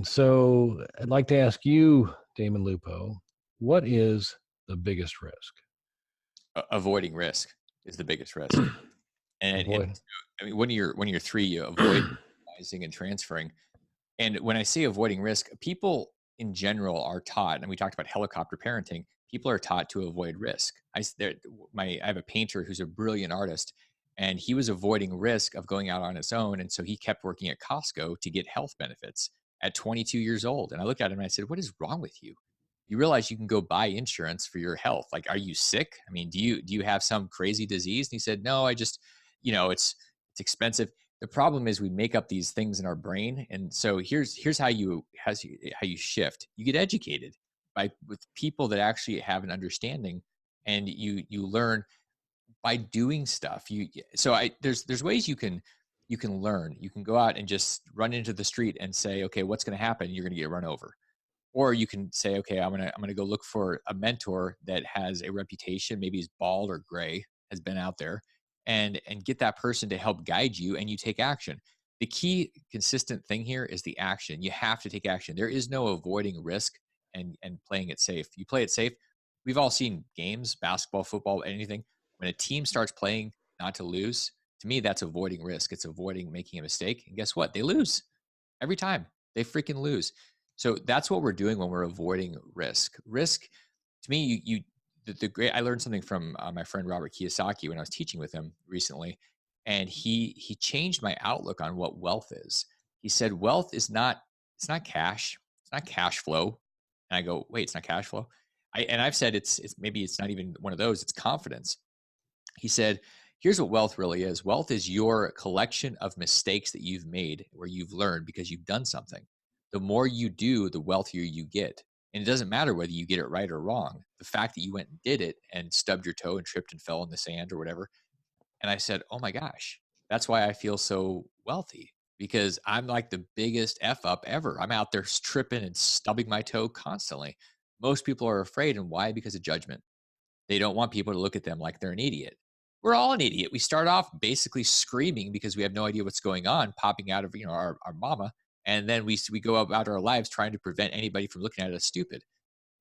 And so I'd like to ask you, Damon Lupo, what is the biggest risk? Avoiding risk is the biggest risk. And Avoid. so, I mean, one of your three, you avoid rising and transferring. And when I say avoiding risk, people in general are taught, and we talked about helicopter parenting. People are taught to avoid risk. I have a painter who's a brilliant artist, and he was avoiding risk of going out on his own, and so he kept working at Costco to get health benefits at 22 years old. And I looked at him and I said, "What is wrong with you? You realize you can go buy insurance for your health. Like, are you sick? I mean, do you have some crazy disease?" And he said, "No, I just, it's expensive." The problem is we make up these things in our brain, and so here's how you shift. You get educated by with people that actually have an understanding, and you learn by doing stuff. There's ways you can learn. You can go out and just run into the street and say, okay, what's going to happen? You're going to get run over. Or you can say, okay, I'm gonna go look for a mentor that has a reputation, maybe he's bald or gray, has been out there, and get that person to help guide you, and you take action. The key consistent thing here is the action. You have to take action. There is no avoiding risk and playing it safe. You play it safe. We've all seen games, basketball, football, anything. When a team starts playing not to lose, to me, that's avoiding risk. It's avoiding making a mistake. And guess what? They lose every time. They freaking lose. So that's what we're doing when we're avoiding risk. Risk, to me, the great. I learned something from my friend Robert Kiyosaki when I was teaching with him recently, and he changed my outlook on what wealth is. He said wealth is not, it's not cash, it's not cash flow. And I go, wait, it's not cash flow. I've said it's maybe it's not even one of those. It's confidence. He said, here's what wealth really is. Wealth is your collection of mistakes that you've made where you've learned because you've done something. The more you do, the wealthier you get. And it doesn't matter whether you get it right or wrong. The fact that you went and did it and stubbed your toe and tripped and fell in the sand or whatever. And I said, oh my gosh, that's why I feel so wealthy, because I'm like the biggest F up ever. I'm out there tripping and stubbing my toe constantly. Most people are afraid. And why? Because of judgment. They don't want people to look at them like they're an idiot. We're all an idiot. We start off basically screaming because we have no idea what's going on, popping out of our mama, and then we go about our lives trying to prevent anybody from looking at us stupid.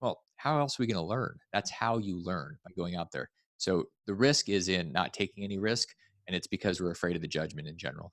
Well, how else are we going to learn? That's how you learn, by going out there. So the risk is in not taking any risk, and it's because we're afraid of the judgment in general.